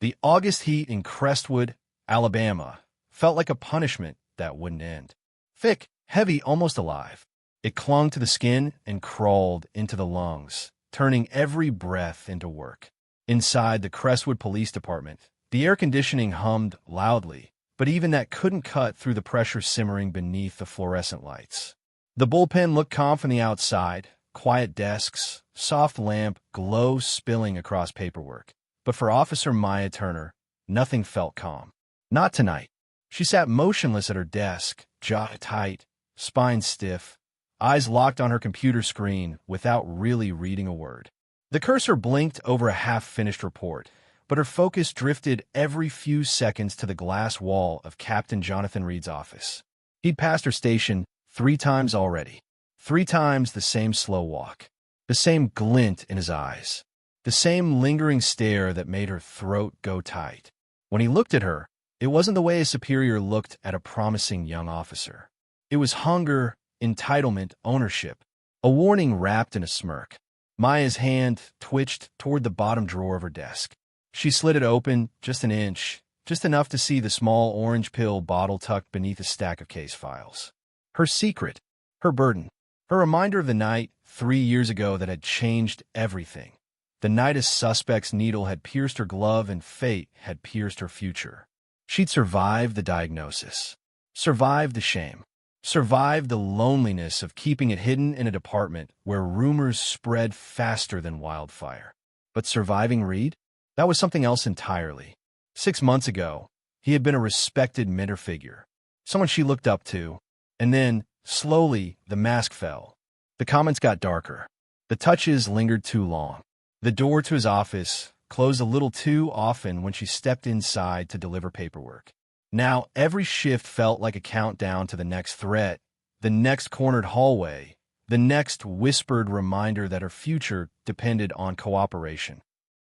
The August heat in Crestwood, Alabama, felt like a punishment that wouldn't end. Thick, heavy, almost alive. It clung to the skin and crawled into the lungs, turning every breath into work. Inside the Crestwood Police Department, the air conditioning hummed loudly, but even that couldn't cut through the pressure simmering beneath the fluorescent lights. The bullpen looked calm from the outside, quiet desks, soft lamp glow spilling across paperwork. But for Officer Maya Turner, nothing felt calm. Not tonight. She sat motionless at her desk, jaw tight, spine stiff, eyes locked on her computer screen without really reading a word. The cursor blinked over a half-finished report, but her focus drifted every few seconds to the glass wall of Captain Jonathan Reed's office. He'd passed her station 3 times already. 3 times the same slow walk, the same glint in his eyes, the same lingering stare that made her throat go tight. When he looked at her, it wasn't the way a superior looked at a promising young officer. It was hunger, entitlement, ownership, a warning wrapped in a smirk. Maya's hand twitched toward the bottom drawer of her desk. She slid it open just an inch, just enough to see the small orange pill bottle tucked beneath a stack of case files. Her secret, her burden, her reminder of the night 3 years ago that had changed everything. The night a suspect's needle had pierced her glove and fate had pierced her future. She'd survived the diagnosis, survived the shame, survived the loneliness of keeping it hidden in a department where rumors spread faster than wildfire. But surviving Reed? That was something else entirely. 6 months ago, he had been a respected mentor figure, someone she looked up to, and then, slowly, the mask fell. The comments got darker. The touches lingered too long. The door to his office closed a little too often when she stepped inside to deliver paperwork. Now, every shift felt like a countdown to the next threat, the next cornered hallway, the next whispered reminder that her future depended on cooperation.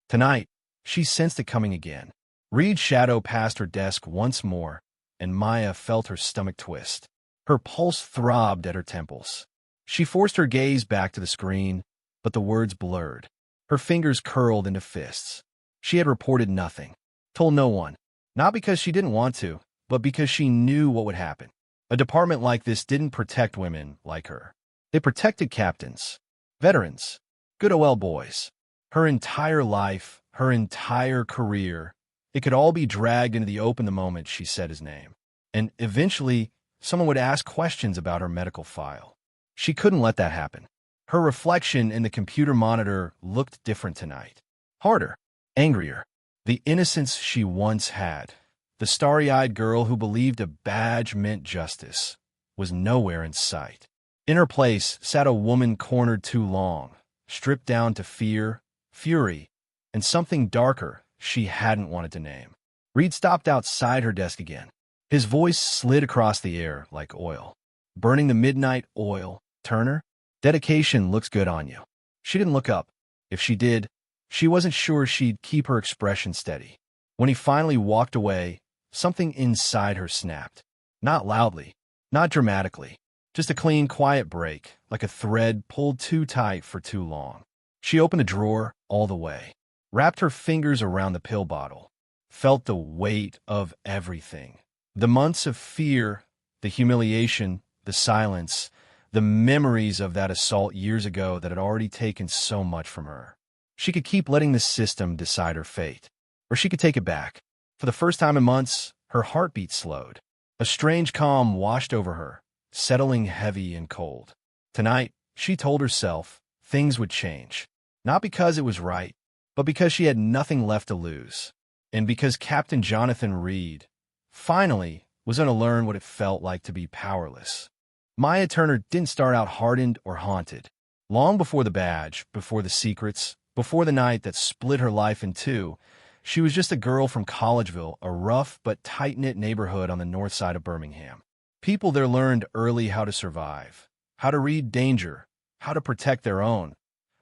Tonight, she sensed it coming again. Reed's shadow passed her desk once more, and Maya felt her stomach twist. Her pulse throbbed at her temples. She forced her gaze back to the screen, but the words blurred. Her fingers curled into fists. She had reported nothing, told no one, not because she didn't want to, but because she knew what would happen. A department like this didn't protect women like her. It protected captains, veterans, good OL boys. Her entire life, her entire career, it could all be dragged into the open the moment she said his name. And eventually, someone would ask questions about her medical file. She couldn't let that happen. Her reflection in the computer monitor looked different tonight. Harder, angrier. The innocence she once had, the starry-eyed girl who believed a badge meant justice, was nowhere in sight. In her place sat a woman cornered too long, stripped down to fear, fury, and something darker she hadn't wanted to name. Reed stopped outside her desk again. His voice slid across the air like oil. Burning the midnight oil, Turner? Dedication looks good on you. She didn't look up. If she did, she wasn't sure she'd keep her expression steady. When he finally walked away, something inside her snapped. Not loudly, not dramatically, just a clean, quiet break, like a thread pulled too tight for too long. She opened the drawer all the way, wrapped her fingers around the pill bottle, felt the weight of everything. The months of fear, the humiliation, the silence, the memories of that assault years ago that had already taken so much from her. She could keep letting the system decide her fate, or she could take it back. For the first time in months, her heartbeat slowed. A strange calm washed over her, settling heavy and cold. Tonight, she told herself, things would change. Not because it was right, but because she had nothing left to lose. And because Captain Jonathan Reed, finally, was going to learn what it felt like to be powerless. Maya Turner didn't start out hardened or haunted. Long before the badge, before the secrets, before the night that split her life in two, she was just a girl from Collegeville, a rough but tight-knit neighborhood on the north side of Birmingham. People there learned early how to survive, how to read danger, how to protect their own,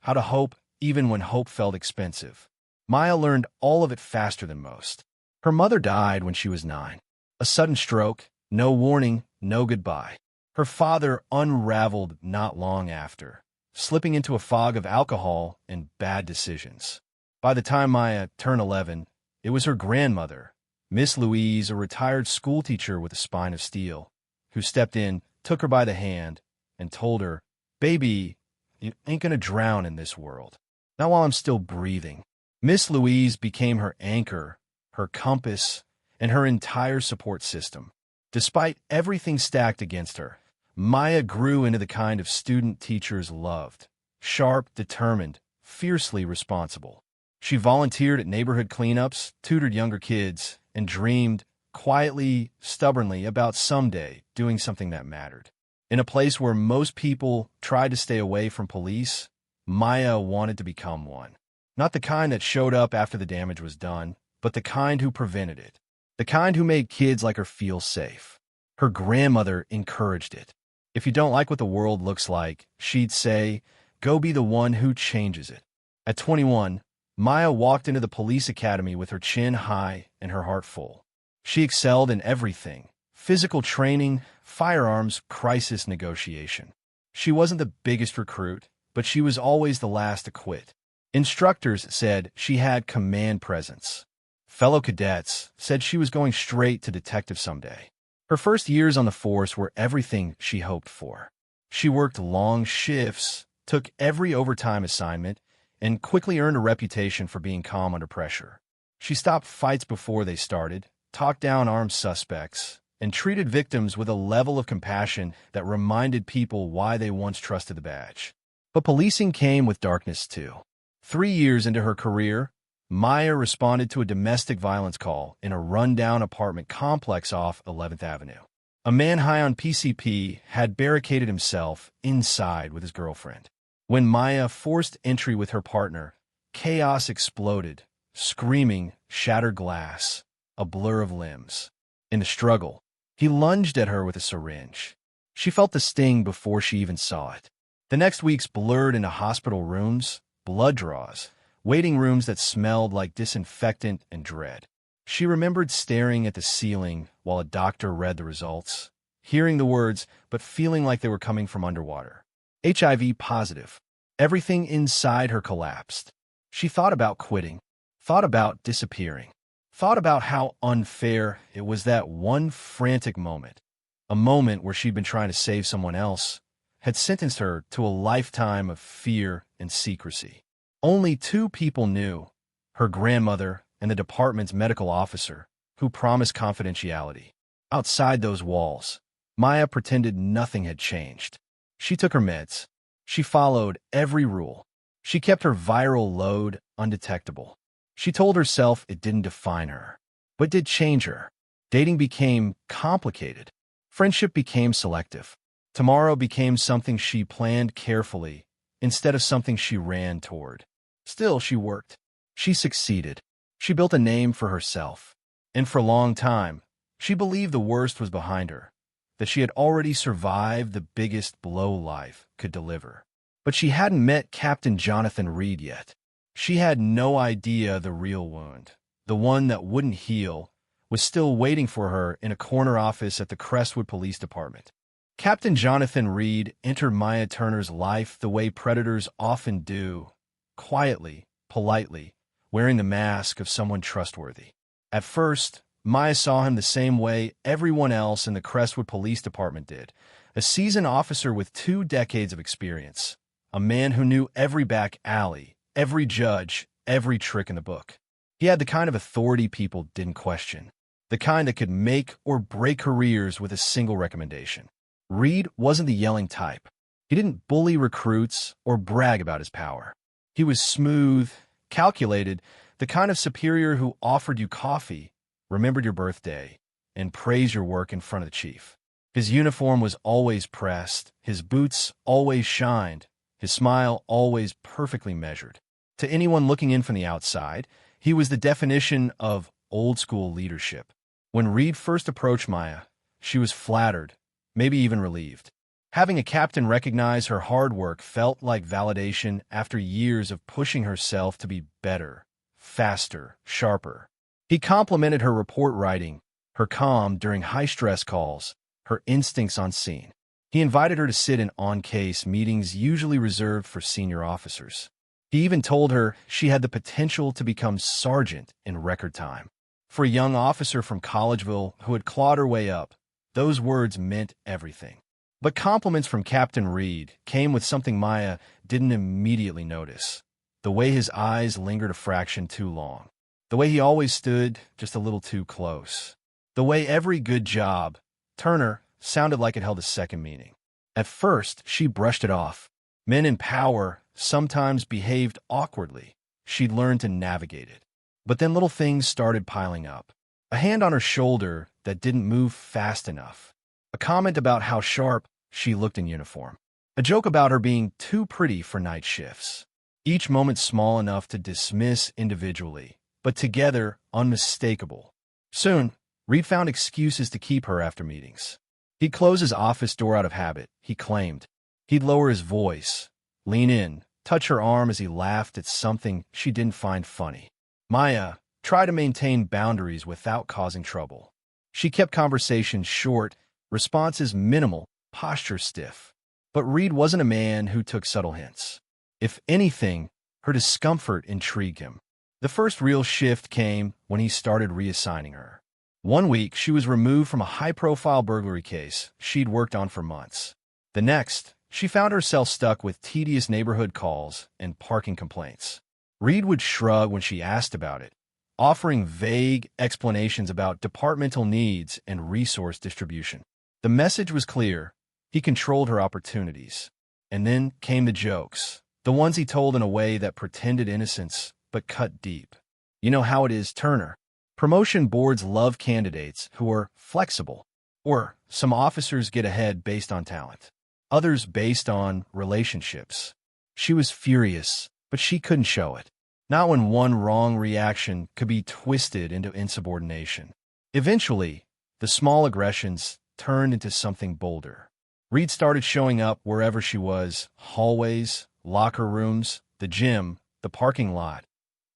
how to hope even when hope felt expensive. Maya learned all of it faster than most. Her mother died when she was 9. A sudden stroke, no warning, no goodbye. Her father unraveled not long after, slipping into a fog of alcohol and bad decisions. By the time Maya turned 11, It was her grandmother, Miss Louise, a retired schoolteacher with a spine of steel, who stepped in, took her by the hand, and told her, "Baby, you ain't gonna drown in this world. Not while I'm still breathing." Miss Louise became her anchor, her compass, and her entire support system. Despite everything stacked against her, Maya grew into the kind of student teachers loved. Sharp, determined, fiercely responsible. She volunteered at neighborhood cleanups, tutored younger kids, and dreamed, quietly, stubbornly, about someday doing something that mattered. In a place where most people tried to stay away from police, Maya wanted to become one. Not the kind that showed up after the damage was done, but the kind who prevented it. The kind who made kids like her feel safe. Her grandmother encouraged it. If you don't like what the world looks like, she'd say, go be the one who changes it. At 21, Maya walked into the police academy with her chin high and her heart full. She excelled in everything: physical training, firearms, crisis negotiation. She wasn't the biggest recruit, but she was always the last to quit. Instructors said she had command presence. Fellow cadets said she was going straight to detective someday. Her first years on the force were everything she hoped for. She worked long shifts, took every overtime assignment, and quickly earned a reputation for being calm under pressure. She stopped fights before they started, talked down armed suspects, and treated victims with a level of compassion that reminded people why they once trusted the badge. But policing came with darkness too. 3 years into her career, Maya responded to a domestic violence call in a rundown apartment complex off 11th Avenue. A man high on PCP had barricaded himself inside with his girlfriend. When Maya forced entry with her partner, chaos exploded, screaming, shattered glass, a blur of limbs. In the struggle, he lunged at her with a syringe. She felt the sting before she even saw it. The next weeks blurred into hospital rooms, blood draws, waiting rooms that smelled like disinfectant and dread. She remembered staring at the ceiling while a doctor read the results, hearing the words but feeling like they were coming from underwater. HIV positive. Everything inside her collapsed. She thought about quitting, thought about disappearing, thought about how unfair it was that one frantic moment, a moment where she'd been trying to save someone else, had sentenced her to a lifetime of fear and secrecy. Only 2 people knew, her grandmother and the department's medical officer, who promised confidentiality. Outside those walls, Maya pretended nothing had changed. She took her meds. She followed every rule. She kept her viral load undetectable. She told herself it didn't define her, but did change her. Dating became complicated. Friendship became selective. Tomorrow became something she planned carefully instead of something she ran toward. Still, she worked. She succeeded. She built a name for herself. And for a long time, she believed the worst was behind her, that she had already survived the biggest blow life could deliver. But she hadn't met Captain Jonathan Reed yet. She had no idea the real wound, the one that wouldn't heal, was still waiting for her in a corner office at the Crestwood Police Department. Captain Jonathan Reed entered Maya Turner's life the way predators often do, quietly, politely, wearing the mask of someone trustworthy. At first, Maya saw him the same way everyone else in the Crestwood Police Department did, a seasoned officer with 2 decades of experience, a man who knew every back alley, every judge, every trick in the book. He had the kind of authority people didn't question, the kind that could make or break careers with a single recommendation. Reed wasn't the yelling type. He didn't bully recruits or brag about his power. He was smooth, calculated, the kind of superior who offered you coffee, remembered your birthday, and praised your work in front of the chief. His uniform was always pressed, his boots always shined, his smile always perfectly measured. To anyone looking in from the outside, he was the definition of old-school leadership. When Reed first approached Maya, she was flattered, maybe even relieved. Having a captain recognize her hard work felt like validation after years of pushing herself to be better, faster, sharper. He complimented her report writing, her calm during high-stress calls, her instincts on scene. He invited her to sit in on-case meetings usually reserved for senior officers. He even told her she had the potential to become sergeant in record time. For a young officer from Collegeville who had clawed her way up, those words meant everything. But compliments from Captain Reed came with something Maya didn't immediately notice. The way his eyes lingered a fraction too long. The way he always stood just a little too close. The way every good job, Turner, sounded like it held a second meaning. At first, she brushed it off. Men in power sometimes behaved awkwardly. She'd learned to navigate it. But then little things started piling up. A hand on her shoulder that didn't move fast enough. A comment about how sharp she looked in uniform. A joke about her being too pretty for night shifts. Each moment small enough to dismiss individually, but together unmistakable. Soon, Reed found excuses to keep her after meetings. He'd close his office door out of habit, he claimed. He'd lower his voice, lean in, touch her arm as he laughed at something she didn't find funny. Maya tried to maintain boundaries without causing trouble. She kept conversations short, responses minimal, posture stiff. But Reed wasn't a man who took subtle hints. If anything, her discomfort intrigued him. The first real shift came when he started reassigning her. One week, she was removed from a high-profile burglary case she'd worked on for months. The next, she found herself stuck with tedious neighborhood calls and parking complaints. Reed would shrug when she asked about it, offering vague explanations about departmental needs and resource distribution. The message was clear. He controlled her opportunities. And then came the jokes, the ones he told in a way that pretended innocence but cut deep. You know how it is, Turner. Promotion boards love candidates who are flexible. Or some officers get ahead based on talent. Others based on relationships. She was furious, but she couldn't show it. Not when one wrong reaction could be twisted into insubordination. Eventually, the small aggressions turned into something bolder. Reed started showing up wherever she was, hallways, locker rooms, the gym, the parking lot.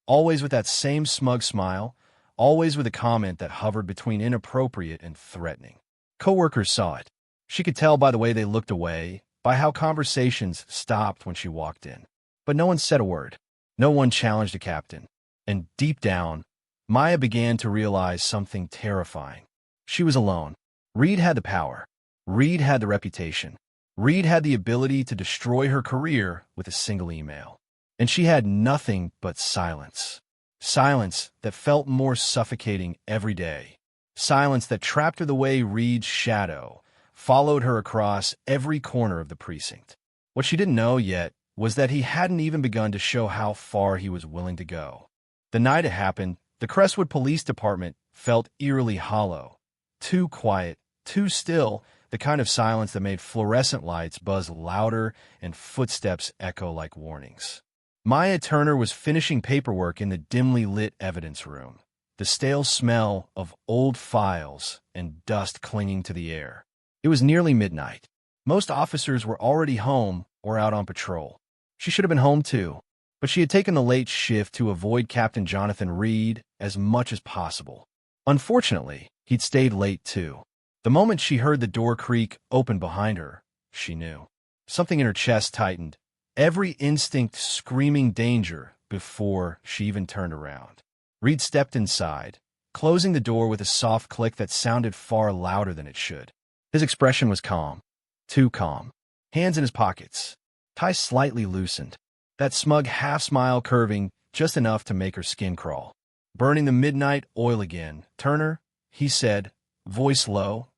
Always with that same smug smile, always with a comment that hovered between inappropriate and threatening. Coworkers saw it. She could tell by the way they looked away, by how conversations stopped when she walked in. But no one said a word. No one challenged a captain. And deep down, Maya began to realize something terrifying. She was alone. Reed had the power. Reed had the reputation. Reed had the ability to destroy her career with a single email. And she had nothing but silence. Silence that felt more suffocating every day. Silence that trapped her the way Reed's shadow followed her across every corner of the precinct. What she didn't know yet was that he hadn't even begun to show how far he was willing to go. The night it happened, the Crestwood Police Department felt eerily hollow. Too quiet, too still, the kind of silence that made fluorescent lights buzz louder and footsteps echo like warnings. Maya Turner was finishing paperwork in the dimly lit evidence room, the stale smell of old files and dust clinging to the air. It was nearly midnight. Most officers were already home or out on patrol. She should have been home too, but she had taken the late shift to avoid Captain Jonathan Reed as much as possible. Unfortunately, he'd stayed late too. The moment she heard the door creak open behind her, she knew. Something in her chest tightened, every instinct screaming danger before she even turned around. Reed stepped inside, closing the door with a soft click that sounded far louder than it should. His expression was calm, too calm. Hands in his pockets, tie slightly loosened, that smug half-smile curving just enough to make her skin crawl. Burning the midnight oil again, Turner, he said, voice low,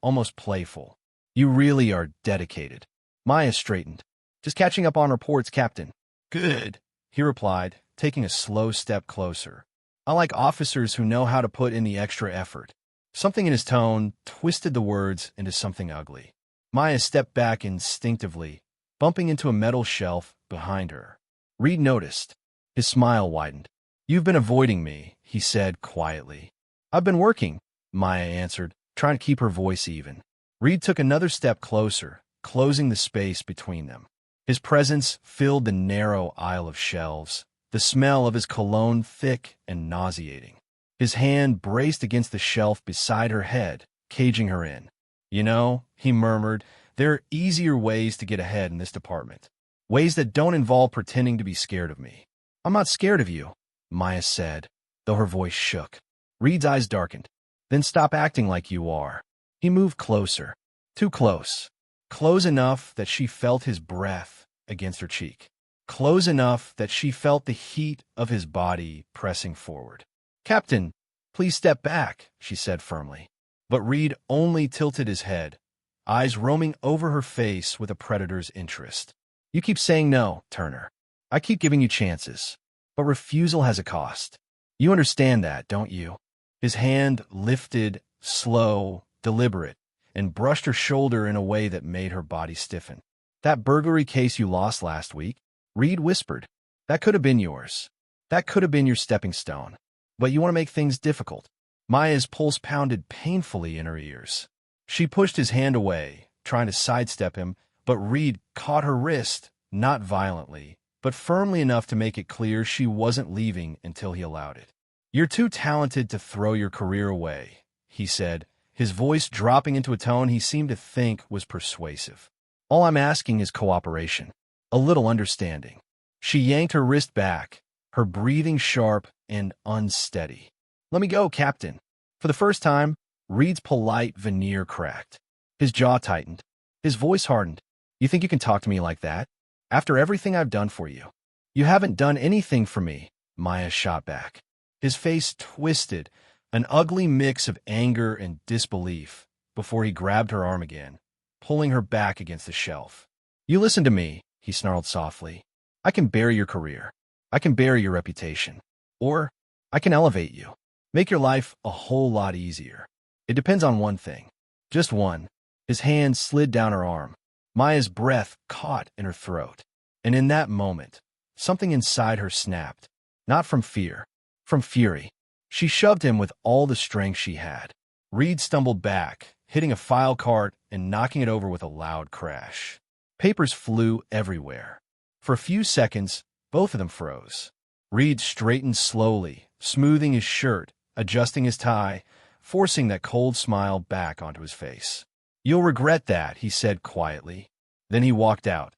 almost playful. You really are dedicated. Maya straightened. Just catching up on reports, Captain. Good, he replied, taking a slow step closer. I like officers who know how to put in the extra effort. Something in his tone twisted the words into something ugly. Maya stepped back instinctively, bumping into a metal shelf behind her. Reed noticed. His smile widened. You've been avoiding me, he said quietly. I've been working, Maya answered, trying to keep her voice even. Reed took another step closer, closing the space between them. His presence filled the narrow aisle of shelves, the smell of his cologne thick and nauseating. His hand braced against the shelf beside her head, caging her in. You know, he murmured, there are easier ways to get ahead in this department. Ways that don't involve pretending to be scared of me. I'm not scared of you, Maya said, though her voice shook. Reed's eyes darkened. Then stop acting like you are. He moved closer. Too close. Close enough that she felt his breath against her cheek. Close enough that she felt the heat of his body pressing forward. Captain, please step back, she said firmly. But Reed only tilted his head, eyes roaming over her face with a predator's interest. You keep saying no, Turner. I keep giving you chances. But refusal has a cost. You understand that, don't you? His hand lifted, slow, deliberate, and brushed her shoulder in a way that made her body stiffen. That burglary case you lost last week, Reed whispered. That could have been yours. That could have been your stepping stone. But you want to make things difficult. Maya's pulse pounded painfully in her ears. She pushed his hand away, trying to sidestep him, but Reed caught her wrist, not violently, but firmly enough to make it clear she wasn't leaving until he allowed it. You're too talented to throw your career away, he said, his voice dropping into a tone he seemed to think was persuasive. All I'm asking is cooperation, a little understanding. She yanked her wrist back, her breathing sharp and unsteady. Let me go, Captain. For the first time, Reed's polite veneer cracked. His jaw tightened. His voice hardened. You think you can talk to me like that? After everything I've done for you? You haven't done anything for me, Maya shot back. His face twisted, an ugly mix of anger and disbelief, before he grabbed her arm again, pulling her back against the shelf. You listen to me, he snarled softly. I can bury your career. I can bury your reputation. Or I can elevate you. Make your life a whole lot easier. It depends on one thing. Just one. His hand slid down her arm. Maya's breath caught in her throat. And in that moment, something inside her snapped. Not from fear. From fury. She shoved him with all the strength she had. Reed stumbled back, hitting a file cart and knocking it over with a loud crash. Papers flew everywhere. For a few seconds, both of them froze. Reed straightened slowly, smoothing his shirt, adjusting his tie, forcing that cold smile back onto his face. You'll regret that, he said quietly. Then he walked out,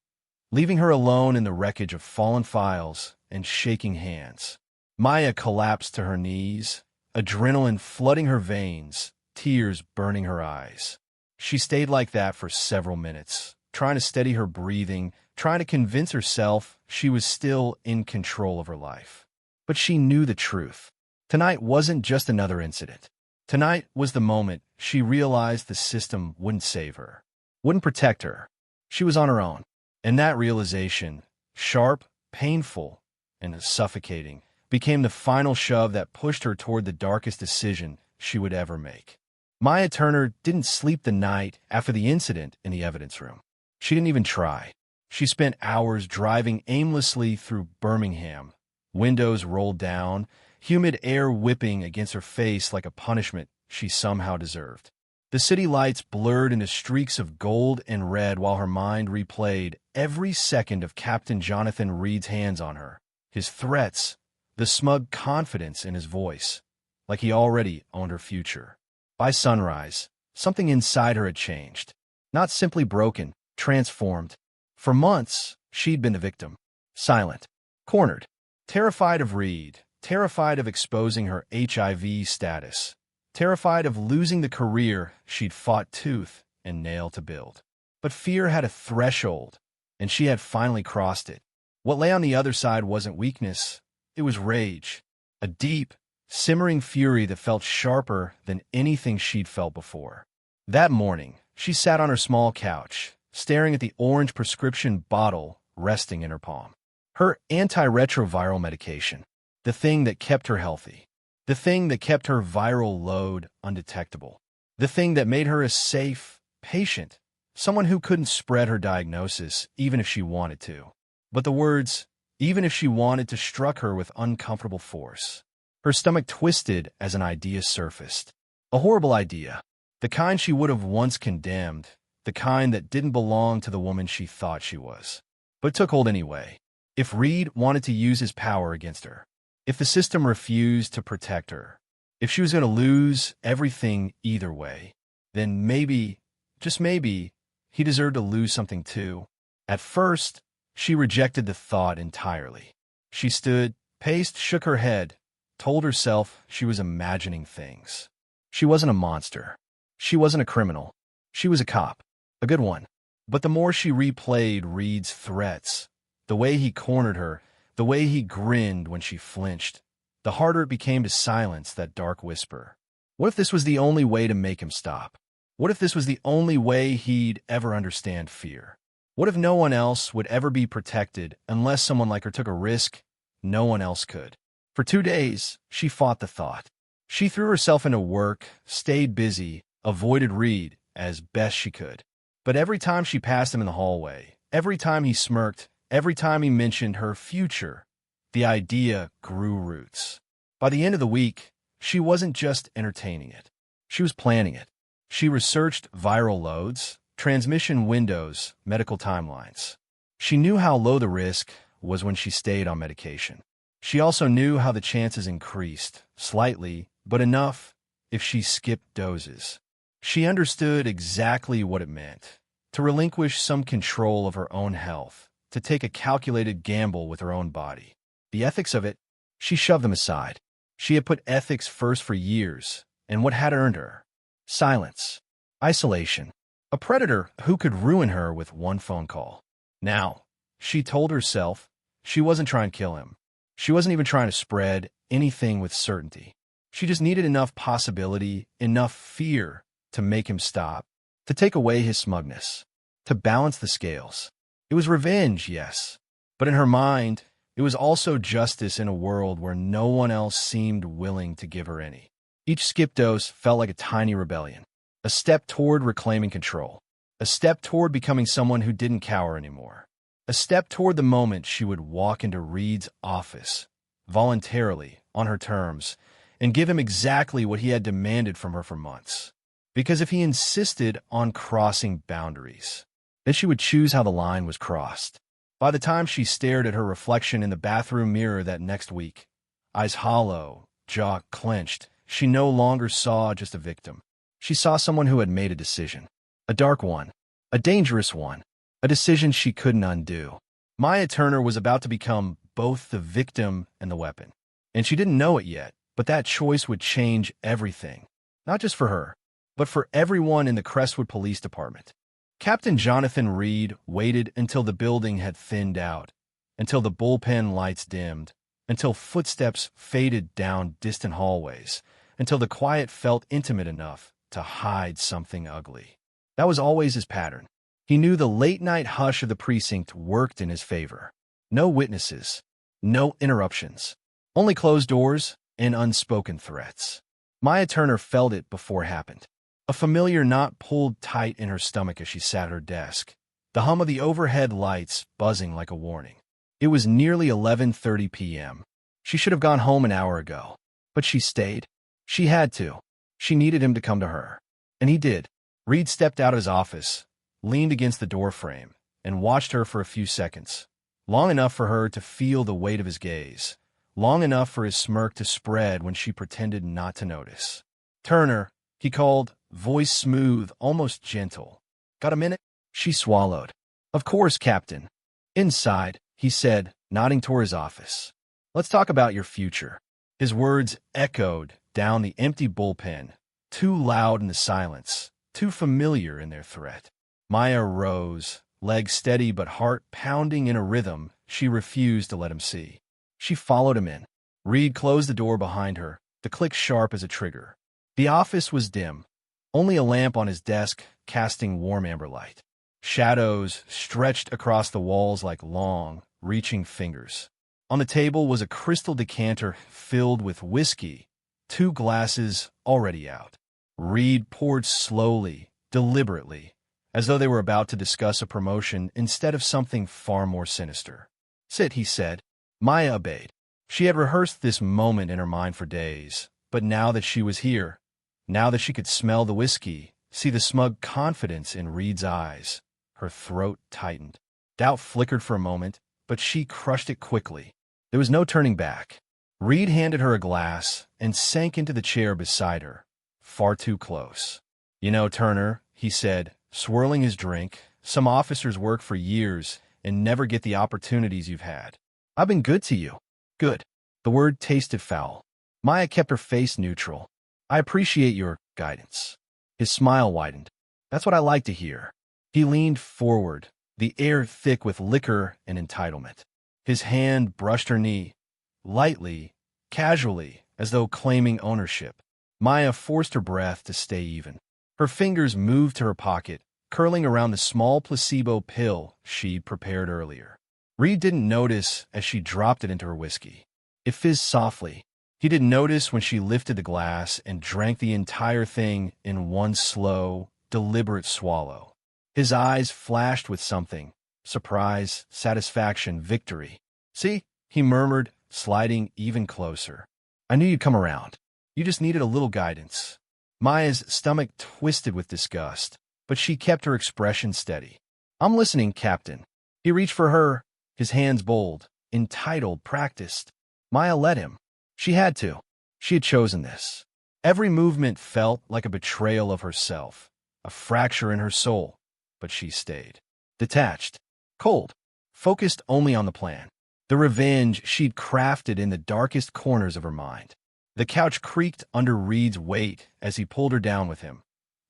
leaving her alone in the wreckage of fallen files and shaking hands. Maya collapsed to her knees, adrenaline flooding her veins, tears burning her eyes. She stayed like that for several minutes, trying to steady her breathing, trying to convince herself she was still in control of her life. But she knew the truth. Tonight wasn't just another incident. Tonight was the moment she realized the system wouldn't save her, wouldn't protect her. She was on her own. And that realization, sharp, painful, and suffocating, became the final shove that pushed her toward the darkest decision she would ever make. Maya Turner didn't sleep the night after the incident in the evidence room. She didn't even try. She spent hours driving aimlessly through Birmingham, windows rolled down, humid air whipping against her face like a punishment she somehow deserved. The city lights blurred into streaks of gold and red while her mind replayed every second of Captain Jonathan Reed's hands on her, his threats, the smug confidence in his voice, like he already owned her future. By sunrise, something inside her had changed. Not simply broken, transformed. For months, she'd been the victim. Silent, cornered, terrified of Reed, terrified of exposing her HIV status, terrified of losing the career she'd fought tooth and nail to build. But fear had a threshold, and she had finally crossed it. What lay on the other side wasn't weakness, it was rage, a deep, simmering fury that felt sharper than anything she'd felt before. That morning, she sat on her small couch, staring at the orange prescription bottle resting in her palm. Her antiretroviral medication, the thing that kept her healthy, the thing that kept her viral load undetectable, the thing that made her a safe patient, someone who couldn't spread her diagnosis even if she wanted to. But the words, even if she wanted to, struck her with uncomfortable force. Her stomach twisted as an idea surfaced. A horrible idea, the kind she would have once condemned, the kind that didn't belong to the woman she thought she was. But it took hold anyway. If Reed wanted to use his power against her, if the system refused to protect her, if she was going to lose everything either way, then maybe, just maybe, he deserved to lose something too. At first, She rejected the thought entirely. She stood, paced, shook her head, told herself she was imagining things. She wasn't a monster. She wasn't a criminal. She was a cop. A good one. But the more she replayed Reed's threats, the way he cornered her, the way he grinned when she flinched, the harder it became to silence that dark whisper. What if this was the only way to make him stop? What if this was the only way he'd ever understand fear? What if no one else would ever be protected unless someone like her took a risk no one else could? For 2 days, she fought the thought. She threw herself into work, stayed busy, avoided Reed as best she could. But every time she passed him in the hallway, every time he smirked, every time he mentioned her future, the idea grew roots. By the end of the week, she wasn't just entertaining it. She was planning it. She researched viral loads, transmission windows, medical timelines. She knew how low the risk was when she stayed on medication. She also knew how the chances increased, slightly, but enough if she skipped doses. She understood exactly what it meant to relinquish some control of her own health, to take a calculated gamble with her own body. The ethics of it, she shoved them aside. She had put ethics first for years, and what had earned her? Silence. Isolation. A predator who could ruin her with one phone call. Now, she told herself she wasn't trying to kill him. She wasn't even trying to spread anything with certainty. She just needed enough possibility, enough fear to make him stop, to take away his smugness, to balance the scales. It was revenge, yes, but in her mind, it was also justice in a world where no one else seemed willing to give her any. Each skip dose felt like a tiny rebellion, a step toward reclaiming control, a step toward becoming someone who didn't cower anymore, a step toward the moment she would walk into Reed's office, voluntarily, on her terms, and give him exactly what he had demanded from her for months. Because if he insisted on crossing boundaries, then she would choose how the line was crossed. By the time she stared at her reflection in the bathroom mirror that next week, eyes hollow, jaw clenched, she no longer saw just a victim. She saw someone who had made a decision. A dark one. A dangerous one. A decision she couldn't undo. Maya Turner was about to become both the victim and the weapon. And she didn't know it yet, but that choice would change everything. Not just for her, but for everyone in the Crestwood Police Department. Captain Jonathan Reed waited until the building had thinned out, until the bullpen lights dimmed, until footsteps faded down distant hallways, until the quiet felt intimate enough to hide something ugly. That was always his pattern. He knew the late-night hush of the precinct worked in his favor. No witnesses, no interruptions, only closed doors and unspoken threats. Maya Turner felt it before it happened. A familiar knot pulled tight in her stomach as she sat at her desk, the hum of the overhead lights buzzing like a warning. It was nearly 11:30 p.m. She should have gone home an hour ago, but she stayed. She had to. She needed him to come to her. And he did. Reed stepped out of his office, leaned against the doorframe, and watched her for a few seconds, long enough for her to feel the weight of his gaze, long enough for his smirk to spread when she pretended not to notice. "Turner," he called, voice smooth, almost gentle. "Got a minute?" She swallowed. "Of course, Captain." "Inside," he said, nodding toward his office. "Let's talk about your future." His words echoed down the empty bullpen, too loud in the silence, too familiar in their threat. Maya rose, legs steady but heart pounding in a rhythm she refused to let him see. She followed him in. Reed closed the door behind her, the click sharp as a trigger. The office was dim, only a lamp on his desk casting warm amber light. Shadows stretched across the walls like long, reaching fingers. On the table was a crystal decanter filled with whiskey, 2 glasses already out. Reed poured slowly, deliberately, as though they were about to discuss a promotion instead of something far more sinister. "Sit," he said. Maya obeyed. She had rehearsed this moment in her mind for days, but now that she was here, now that she could smell the whiskey, see the smug confidence in Reed's eyes, her throat tightened. Doubt flickered for a moment, but she crushed it quickly. There was no turning back. Reed handed her a glass and sank into the chair beside her, far too close. "You know, Turner," he said, swirling his drink, "some officers work for years and never get the opportunities you've had. I've been good to you. Good. The word tasted foul. Maya kept her face neutral. I appreciate your guidance. His smile widened. That's what I like to hear. He leaned forward, the air thick with liquor and entitlement. His hand brushed her knee, lightly, casually, as though claiming ownership. Maya forced her breath to stay even. Her fingers moved to her pocket, curling around the small placebo pill she'd prepared earlier. Reed didn't notice as she dropped it into her whiskey. It fizzed softly. He didn't notice when she lifted the glass and drank the entire thing in one slow, deliberate swallow. His eyes flashed with something: surprise, satisfaction, victory. See, he murmured, sliding even closer. I knew you'd come around. You just needed a little guidance. Maya's stomach twisted with disgust, but she kept her expression steady. I'm listening, Captain. He reached for her, his hands bold, entitled, practiced. Maya let him. She had to. She had chosen this. Every movement felt like a betrayal of herself, a fracture in her soul, but she stayed. Detached, cold, focused only on the plan. The revenge she'd crafted in the darkest corners of her mind. The couch creaked under Reed's weight as he pulled her down with him,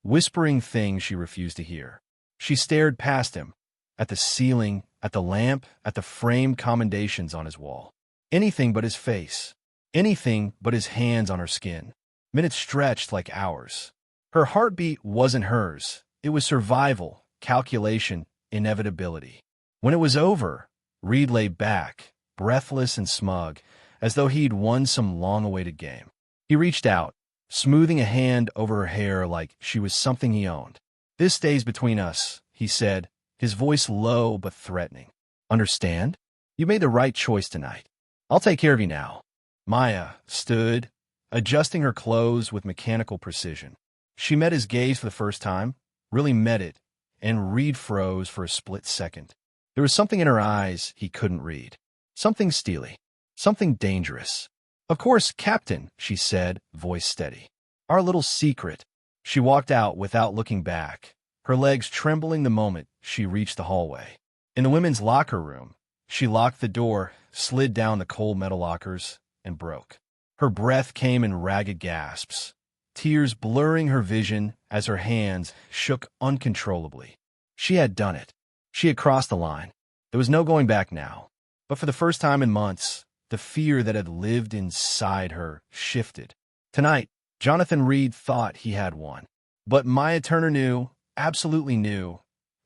whispering things she refused to hear. She stared past him, at the ceiling, at the lamp, at the framed commendations on his wall. Anything but his face. Anything but his hands on her skin. Minutes stretched like hours. Her heartbeat wasn't hers. It was survival, calculation, inevitability. When it was over, Reed lay back, breathless and smug, as though he'd won some long-awaited game. He reached out, smoothing a hand over her hair like she was something he owned. This stays between us, he said, his voice low but threatening. Understand? You made the right choice tonight. I'll take care of you now. Maya stood, adjusting her clothes with mechanical precision. She met his gaze for the first time, really met it, and Reed froze for a split second. There was something in her eyes he couldn't read. Something steely. Something dangerous. Of course, Captain, she said, voice steady. Our little secret. She walked out without looking back, her legs trembling the moment she reached the hallway. In the women's locker room, she locked the door, slid down the cold metal lockers, and broke. Her breath came in ragged gasps, tears blurring her vision as her hands shook uncontrollably. She had done it. She had crossed the line. There was no going back now. But for the first time in months, the fear that had lived inside her shifted. Tonight, Jonathan Reed thought he had won. But Maya Turner knew, absolutely knew,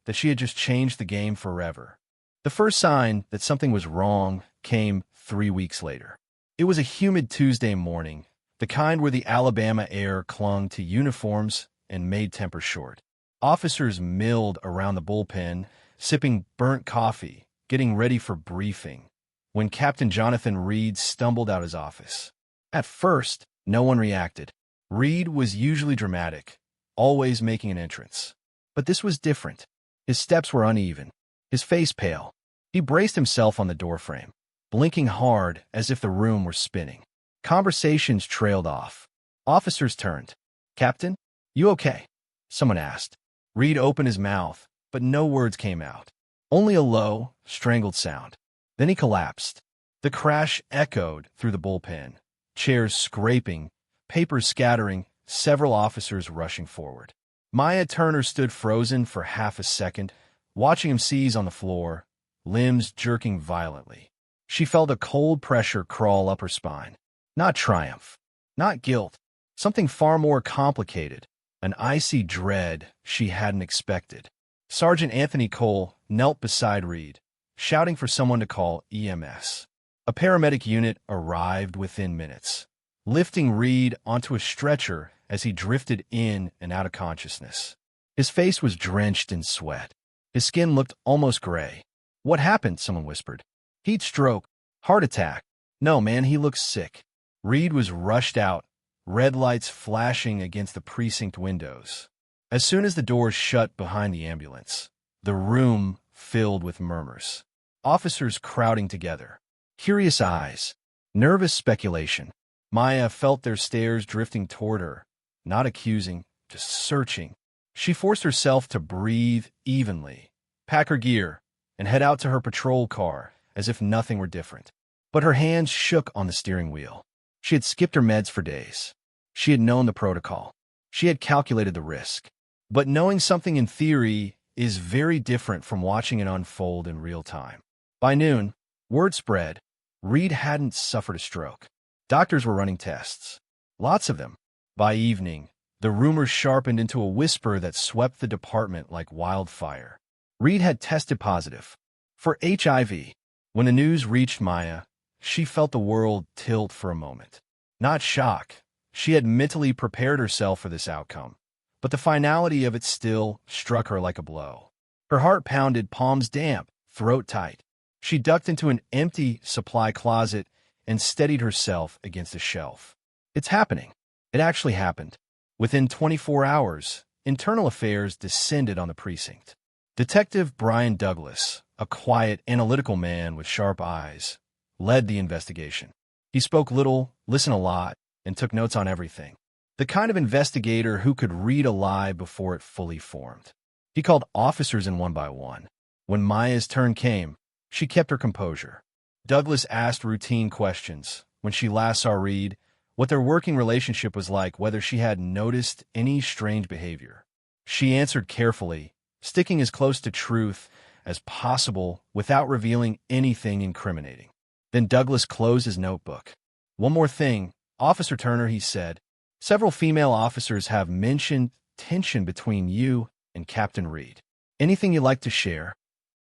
that she had just changed the game forever. The first sign that something was wrong came 3 weeks later. It was a humid Tuesday morning, the kind where the Alabama air clung to uniforms and made tempers short. Officers milled around the bullpen, sipping burnt coffee, getting ready for briefing, when Captain Jonathan Reed stumbled out his office. At first, no one reacted. Reed was usually dramatic, always making an entrance. But this was different. His steps were uneven, his face pale. He braced himself on the doorframe, blinking hard as if the room were spinning. Conversations trailed off. Officers turned. Captain, you okay? Someone asked. Reed opened his mouth, but no words came out. Only a low, strangled sound. Then he collapsed. The crash echoed through the bullpen, chairs scraping, papers scattering, several officers rushing forward. Maya Turner stood frozen for half a second, watching him seize on the floor, limbs jerking violently. She felt a cold pressure crawl up her spine. Not triumph, not guilt, something far more complicated, an icy dread she hadn't expected. Sergeant Anthony Cole knelt beside Reed, shouting for someone to call EMS. A paramedic unit arrived within minutes, lifting Reed onto a stretcher as he drifted in and out of consciousness. His face was drenched in sweat. His skin looked almost gray. What happened? Someone whispered. Heat stroke. Heart attack. No, man, he looks sick. Reed was rushed out, red lights flashing against the precinct windows. As soon as the doors shut behind the ambulance, the room filled with murmurs. Officers crowding together. Curious eyes. Nervous speculation. Maya felt their stares drifting toward her, not accusing, just searching. She forced herself to breathe evenly, pack her gear, and head out to her patrol car as if nothing were different. But her hands shook on the steering wheel. She had skipped her meds for days. She had known the protocol. She had calculated the risk. But knowing something in theory is very different from watching it unfold in real time. By noon, word spread. Reed hadn't suffered a stroke. Doctors were running tests. Lots of them. By evening, the rumors sharpened into a whisper that swept the department like wildfire. Reed had tested positive for HIV. When the news reached Maya, she felt the world tilt for a moment. Not shock. She had mentally prepared herself for this outcome, but the finality of it still struck her like a blow. Her heart pounded, palms damp, throat tight. She ducked into an empty supply closet and steadied herself against a shelf. It's happening. It actually happened. Within 24 hours, Internal Affairs descended on the precinct. Detective Brian Douglas, a quiet, analytical man with sharp eyes, led the investigation. He spoke little, listened a lot, and took notes on everything. The kind of investigator who could read a lie before it fully formed. He called officers in one by one. When Maya's turn came, she kept her composure. Douglas asked routine questions. When she last saw Reed, what their working relationship was like, whether she had noticed any strange behavior. She answered carefully, sticking as close to truth as possible without revealing anything incriminating. Then Douglas closed his notebook. One more thing, Officer Turner, he said. Several female officers have mentioned tension between you and Captain Reed. Anything you'd like to share?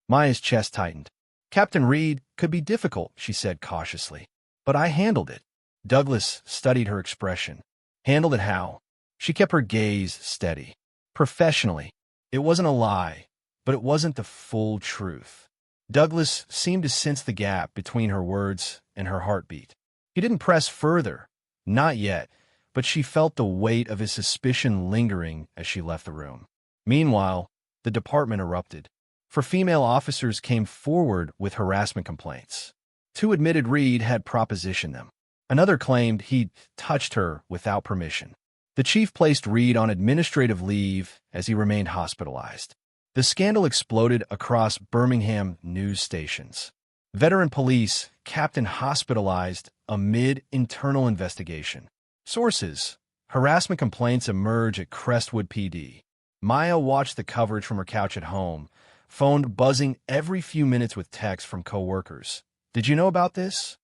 Maya's chest tightened. Captain Reed could be difficult, she said cautiously. But I handled it. Douglas studied her expression. Handled it how? She kept her gaze steady. Professionally. It wasn't a lie, but it wasn't the full truth. Douglas seemed to sense the gap between her words and her heartbeat. He didn't press further. Not yet, but she felt the weight of his suspicion lingering as she left the room. Meanwhile, the department erupted. For female officers came forward with harassment complaints. Two admitted Reed had propositioned them. Another claimed he'd touched her without permission. The chief placed Reed on administrative leave as he remained hospitalized. The scandal exploded across Birmingham news stations. Veteran police captain hospitalized amid internal investigation. Sources: harassment complaints emerge at Crestwood PD. Maya watched the coverage from her couch at home, phone buzzing every few minutes with texts from coworkers. Did you know about this?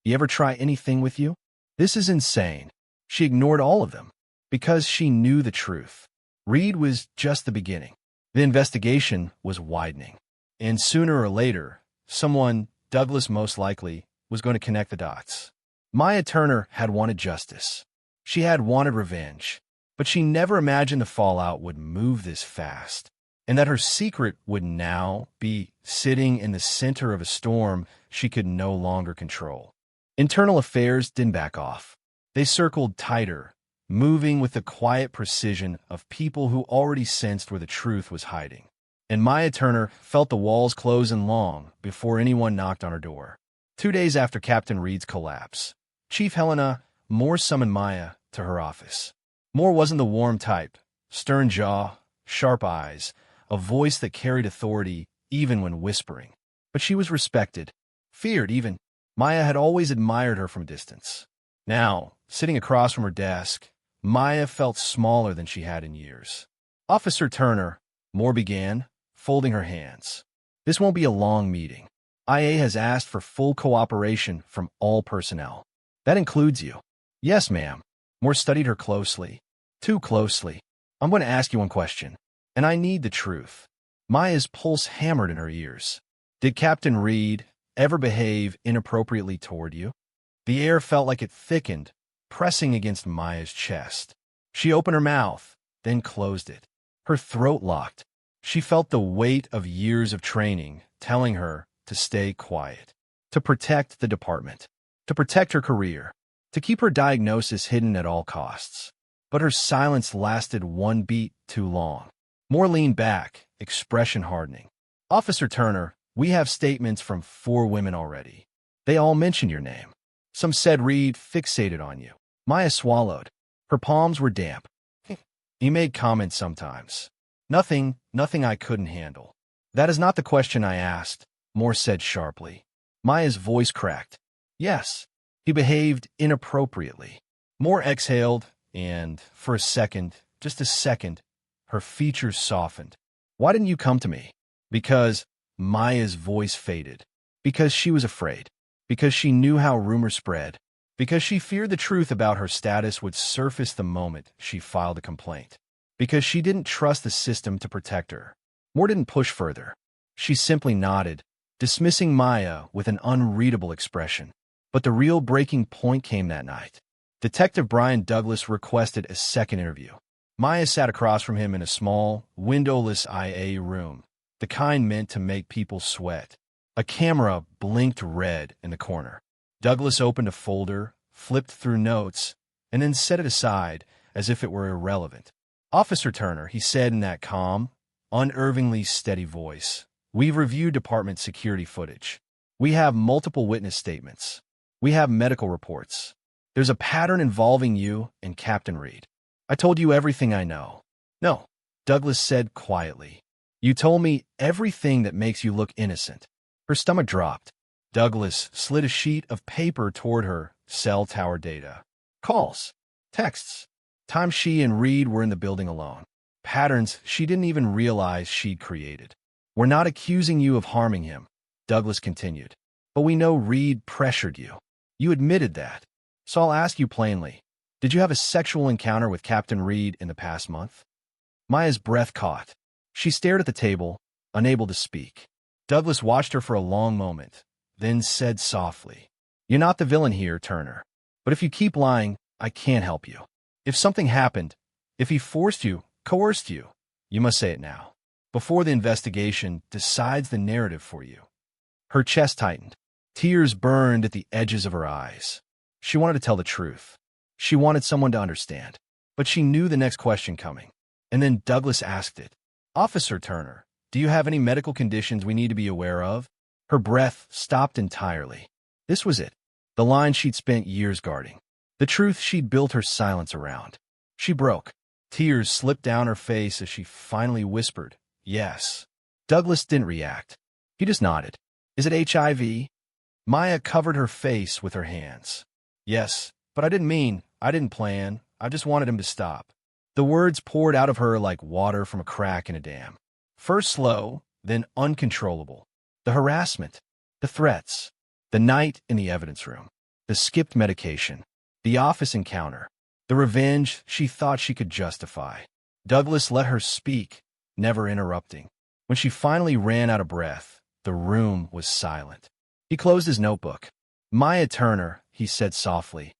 You ever try anything with you? This is insane. She ignored all of them because she knew the truth. Reed was just the beginning. The investigation was widening. And sooner or later, someone, Douglas most likely, was going to connect the dots. Maya Turner had wanted justice. She had wanted revenge. But she never imagined the fallout would move this fast, and that her secret would now be sitting in the center of a storm she could no longer control. Internal Affairs didn't back off. They circled tighter, moving with the quiet precision of people who already sensed where the truth was hiding. And Maya Turner felt the walls close in long before anyone knocked on her door. 2 days after Captain Reed's collapse, Chief Helena Moore summoned Maya to her office. Moore wasn't the warm type, stern jaw, sharp eyes, a voice that carried authority even when whispering. But she was respected, feared even. Maya had always admired her from a distance. Now, sitting across from her desk, Maya felt smaller than she had in years. Officer Turner, Moore began, folding her hands. This won't be a long meeting. IA has asked for full cooperation from all personnel. That includes you. Yes, ma'am. Moore studied her closely. Too closely. I'm going to ask you one question, and I need the truth. Maya's pulse hammered in her ears. Did Captain Reed ever behave inappropriately toward you? The air felt like it thickened, pressing against Maya's chest. She opened her mouth, then closed it. Her throat locked. She felt the weight of years of training telling her to stay quiet, to protect the department, to protect her career, to keep her diagnosis hidden at all costs. But her silence lasted one beat too long. Moore leaned back, expression hardening. Officer Turner, we have statements from 4 women already. They all mentioned your name. Some said Reed fixated on you. Maya swallowed. Her palms were damp. He made comments sometimes. Nothing I couldn't handle. That is not the question I asked, Moore said sharply. Maya's voice cracked. Yes, he behaved inappropriately. Moore exhaled, and for a second, just a second, her features softened. Why didn't you come to me? Because Maya's voice faded. Because she was afraid. Because she knew how rumors spread. Because she feared the truth about her status would surface the moment she filed a complaint. Because she didn't trust the system to protect her. Moore didn't push further. She simply nodded, dismissing Maya with an unreadable expression. But the real breaking point came that night. Detective Brian Douglas requested a second interview. Maya sat across from him in a small, windowless IA room, the kind meant to make people sweat. A camera blinked red in the corner. Douglas opened a folder, flipped through notes, and then set it aside as if it were irrelevant. Officer Turner, he said in that calm, unervingly steady voice, we've reviewed department security footage. We have multiple witness statements. We have medical reports. There's a pattern involving you and Captain Reed. I told you everything I know. No, Douglas said quietly. You told me everything that makes you look innocent. Her stomach dropped. Douglas slid a sheet of paper toward her, cell tower data. Calls, texts, times she and Reed were in the building alone. Patterns she didn't even realize she'd created. We're not accusing you of harming him, Douglas continued. But we know Reed pressured you. You admitted that. So I'll ask you plainly, did you have a sexual encounter with Captain Reed in the past month? Maya's breath caught. She stared at the table, unable to speak. Douglas watched her for a long moment, then said softly, You're not the villain here, Turner. But if you keep lying, I can't help you. If something happened, if he forced you, coerced you, you must say it now, before the investigation decides the narrative for you. Her chest tightened. Tears burned at the edges of her eyes. She wanted to tell the truth. She wanted someone to understand. But she knew the next question coming. And then Douglas asked it. Officer Turner, do you have any medical conditions we need to be aware of? Her breath stopped entirely. This was it. The line she'd spent years guarding. The truth she'd built her silence around. She broke. Tears slipped down her face as she finally whispered, Yes. Douglas didn't react. He just nodded. Is it HIV? Maya covered her face with her hands. Yes, but I didn't plan. I just wanted him to stop. The words poured out of her like water from a crack in a dam. First slow, then uncontrollable. The harassment, the threats, the night in the evidence room, the skipped medication, the office encounter, the revenge she thought she could justify. Douglas let her speak, never interrupting. When she finally ran out of breath, the room was silent. He closed his notebook. Maya Turner, he said softly,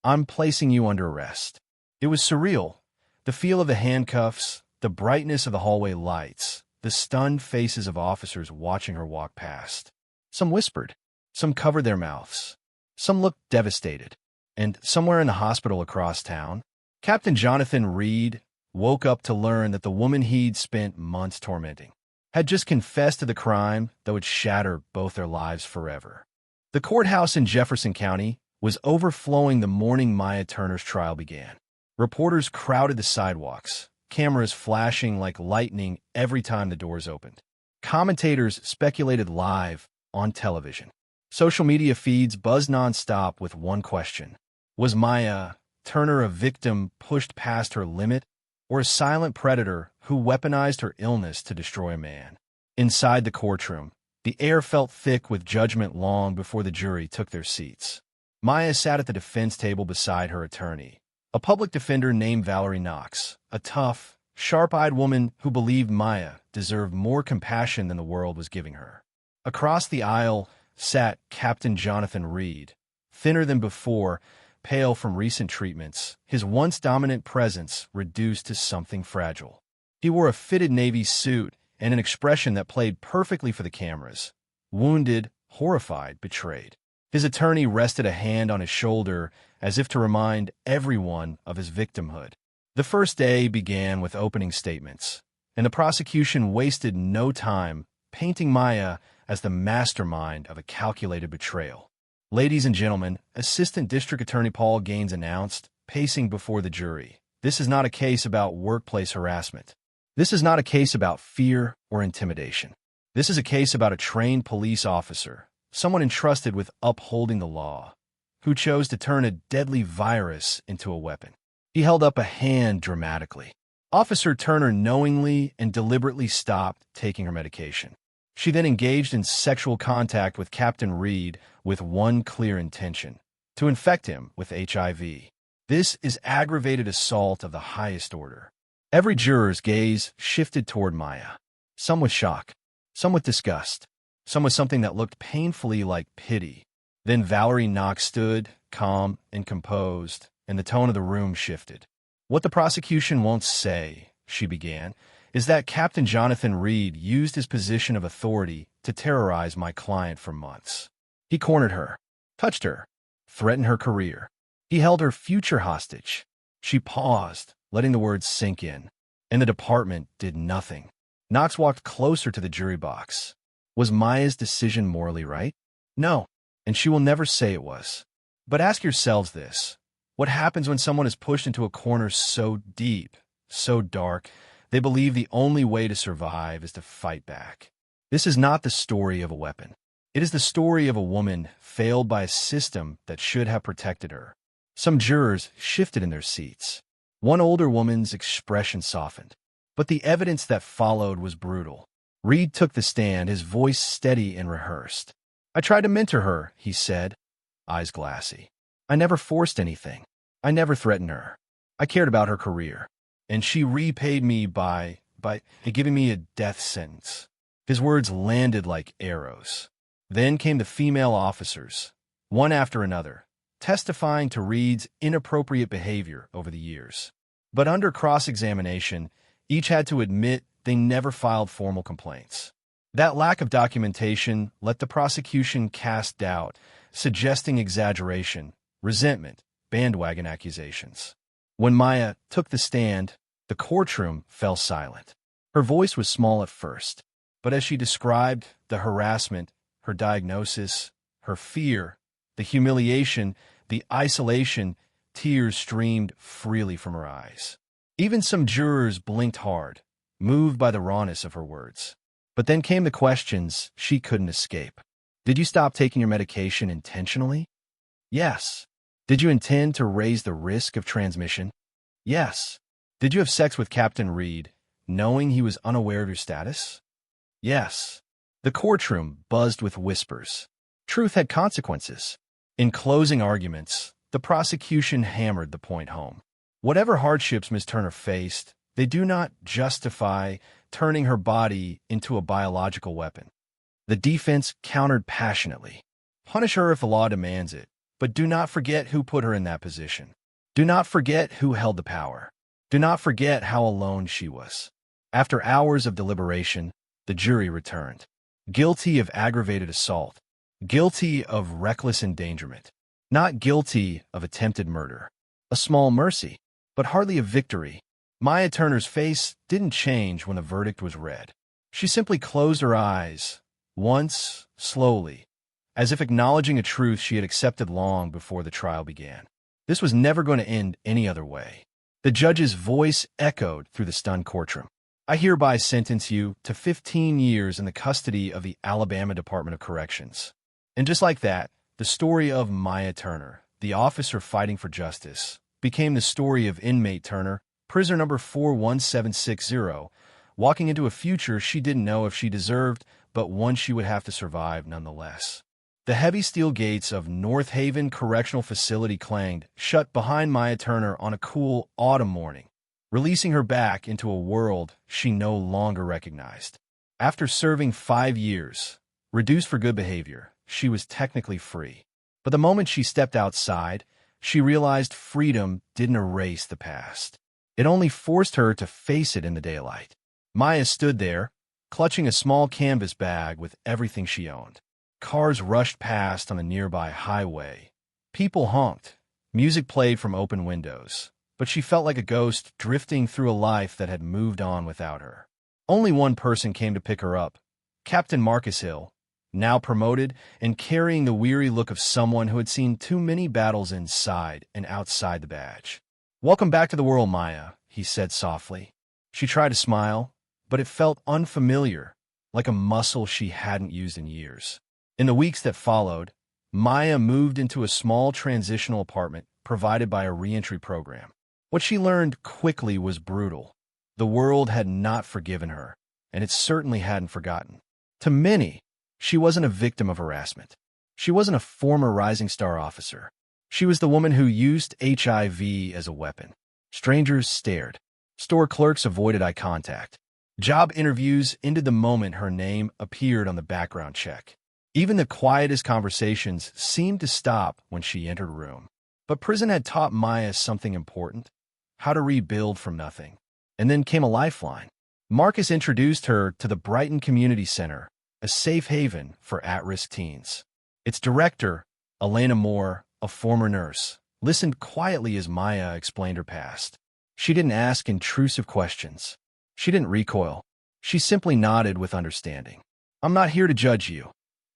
I'm placing you under arrest. It was surreal. The feel of the handcuffs, the brightness of the hallway lights, the stunned faces of officers watching her walk past. Some whispered. Some covered their mouths. Some looked devastated. And somewhere in the hospital across town, Captain Jonathan Reed woke up to learn that the woman he'd spent months tormenting had just confessed to the crime that would shatter both their lives forever. The courthouse in Jefferson County was overflowing the morning Maya Turner's trial began. Reporters crowded the sidewalks, cameras flashing like lightning every time the doors opened. Commentators speculated live on television. Social media feeds buzzed nonstop with one question. Was Maya Turner a victim pushed past her limit, or a silent predator who weaponized her illness to destroy a man? Inside the courtroom, the air felt thick with judgment long before the jury took their seats. Maya sat at the defense table beside her attorney, a public defender named Valerie Knox, a tough, sharp-eyed woman who believed Maya deserved more compassion than the world was giving her. Across the aisle sat Captain Jonathan Reed, thinner than before, pale from recent treatments, his once dominant presence reduced to something fragile. He wore a fitted Navy suit and an expression that played perfectly for the cameras. Wounded, horrified, betrayed. His attorney rested a hand on his shoulder as if to remind everyone of his victimhood. The first day began with opening statements, and the prosecution wasted no time painting Maya as the mastermind of a calculated betrayal. Ladies and gentlemen, Assistant District Attorney Paul Gaines announced, pacing before the jury, this is not a case about workplace harassment. This is not a case about fear or intimidation. This is a case about a trained police officer, someone entrusted with upholding the law, who chose to turn a deadly virus into a weapon. He held up a hand dramatically. Officer Turner knowingly and deliberately stopped taking her medication. She then engaged in sexual contact with Captain Reed with one clear intention: to infect him with HIV. This is aggravated assault of the highest order. Every juror's gaze shifted toward Maya. Some with shock, some with disgust, some with something that looked painfully like pity. Then Valerie Knox stood, calm and composed, and the tone of the room shifted. "What the prosecution won't say," she began, "is that Captain Jonathan Reed used his position of authority to terrorize my client for months. He cornered her, touched her, threatened her career. He held her future hostage." She paused, letting the words sink in, and the department did nothing. Knox walked closer to the jury box. Was Maya's decision morally right? No, and she will never say it was. But ask yourselves this: what happens when someone is pushed into a corner so deep, so dark, they believe the only way to survive is to fight back? This is not the story of a weapon. It is the story of a woman failed by a system that should have protected her. Some jurors shifted in their seats. One older woman's expression softened. But the evidence that followed was brutal. Reed took the stand, his voice steady and rehearsed. "I tried to mentor her," he said, eyes glassy. "I never forced anything. I never threatened her. I cared about her career. And she repaid me by giving me a death sentence." His words landed like arrows. Then came the female officers, one after another, testifying to Reed's inappropriate behavior over the years. But under cross-examination, each had to admit they never filed formal complaints. That lack of documentation let the prosecution cast doubt, suggesting exaggeration, resentment, bandwagon accusations. When Maya took the stand, the courtroom fell silent. Her voice was small at first, but as she described the harassment, her diagnosis, her fear, the humiliation, the isolation, tears streamed freely from her eyes. Even some jurors blinked hard, moved by the rawness of her words. But then came the questions she couldn't escape. Did you stop taking your medication intentionally? Yes. Did you intend to raise the risk of transmission? Yes. Did you have sex with Captain Reed, knowing he was unaware of your status? Yes. The courtroom buzzed with whispers. Truth had consequences. In closing arguments, the prosecution hammered the point home. Whatever hardships Miss Turner faced, they do not justify turning her body into a biological weapon. The defense countered passionately. Punish her if the law demands it, but do not forget who put her in that position. Do not forget who held the power. Do not forget how alone she was. After hours of deliberation, the jury returned. Guilty of aggravated assault. Guilty of reckless endangerment. Not guilty of attempted murder. A small mercy, but hardly a victory. Maya Turner's face didn't change when the verdict was read. She simply closed her eyes, once, slowly, as if acknowledging a truth she had accepted long before the trial began. This was never going to end any other way. The judge's voice echoed through the stunned courtroom. "I hereby sentence you to 15 years in the custody of the Alabama Department of Corrections." And just like that, the story of Maya Turner, the officer fighting for justice, became the story of inmate Turner, prisoner number 41760, walking into a future she didn't know if she deserved, but one she would have to survive nonetheless. The heavy steel gates of North Haven Correctional Facility clanged shut behind Maya Turner on a cool autumn morning, releasing her back into a world she no longer recognized. After serving 5 years, reduced for good behavior, she was technically free. But the moment she stepped outside, she realized freedom didn't erase the past. It only forced her to face it in the daylight. Maya stood there, clutching a small canvas bag with everything she owned. Cars rushed past on the nearby highway. People honked. Music played from open windows. But she felt like a ghost drifting through a life that had moved on without her. Only one person came to pick her up, Captain Marcus Hill, now promoted and carrying the weary look of someone who had seen too many battles inside and outside the badge. "Welcome back to the world, Maya," he said softly. She tried to smile, but it felt unfamiliar, like a muscle she hadn't used in years. In the weeks that followed, Maya moved into a small transitional apartment provided by a reentry program. What she learned quickly was brutal. The world had not forgiven her, and it certainly hadn't forgotten. To many, she wasn't a victim of harassment. She wasn't a former Rising Star officer. She was the woman who used HIV as a weapon. Strangers stared. Store clerks avoided eye contact. Job interviews ended the moment her name appeared on the background check. Even the quietest conversations seemed to stop when she entered a room. But prison had taught Maya something important: how to rebuild from nothing. And then came a lifeline. Marcus introduced her to the Brighton Community Center, a safe haven for at-risk teens. Its director, Elena Moore, a former nurse, listened quietly as Maya explained her past. She didn't ask intrusive questions. She didn't recoil. She simply nodded with understanding. "I'm not here to judge you,"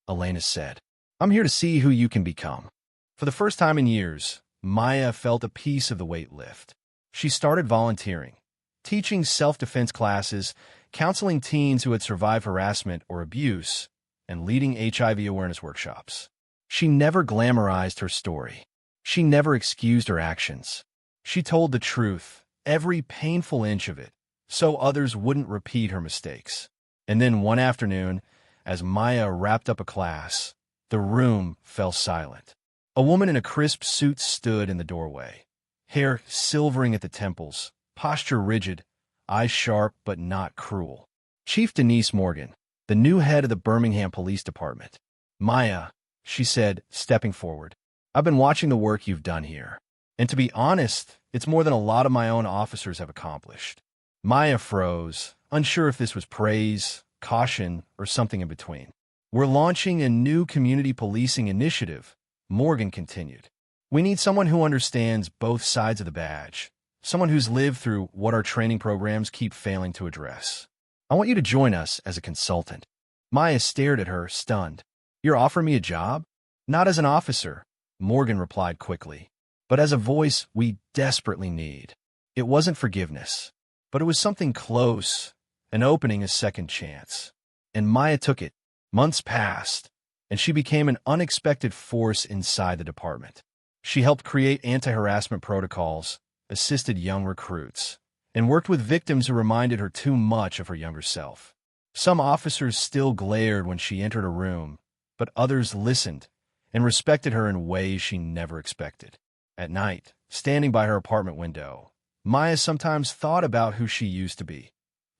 Elena said. "I'm here to see who you can become." For the first time in years, Maya felt a piece of the weight lift. She started volunteering, teaching self-defense classes, counseling teens who had survived harassment or abuse, and leading HIV awareness workshops. She never glamorized her story. She never excused her actions. She told the truth, every painful inch of it, so others wouldn't repeat her mistakes. And then one afternoon, as Maya wrapped up a class, the room fell silent. A woman in a crisp suit stood in the doorway, hair silvering at the temples, posture rigid, eyes sharp but not cruel. Chief Denise Morgan, the new head of the Birmingham Police Department. "Maya," she said, stepping forward, "I've been watching the work you've done here. And to be honest, it's more than a lot of my own officers have accomplished." Maya froze, unsure if this was praise, caution, or something in between. "We're launching a new community policing initiative," Morgan continued. "We need someone who understands both sides of the badge, someone who's lived through what our training programs keep failing to address. I want you to join us as a consultant." Maya stared at her, stunned. "You're offering me a job?" "Not as an officer," Morgan replied quickly, "but as a voice we desperately need." It wasn't forgiveness, but it was something close, an opening, a second chance. And Maya took it. Months passed, and she became an unexpected force inside the department. She helped create anti-harassment protocols, assisted young recruits, and worked with victims who reminded her too much of her younger self. Some officers still glared when she entered a room, but others listened and respected her in ways she never expected. At night, standing by her apartment window, Maya sometimes thought about who she used to be.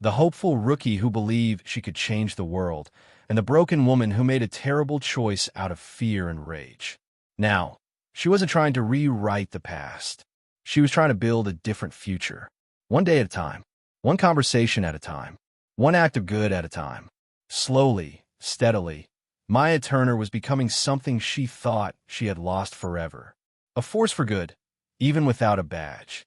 The hopeful rookie who believed she could change the world, and the broken woman who made a terrible choice out of fear and rage. Now, she wasn't trying to rewrite the past. She was trying to build a different future. One day at a time, one conversation at a time, one act of good at a time. Slowly, steadily, Maya Turner was becoming something she thought she had lost forever. A force for good, even without a badge.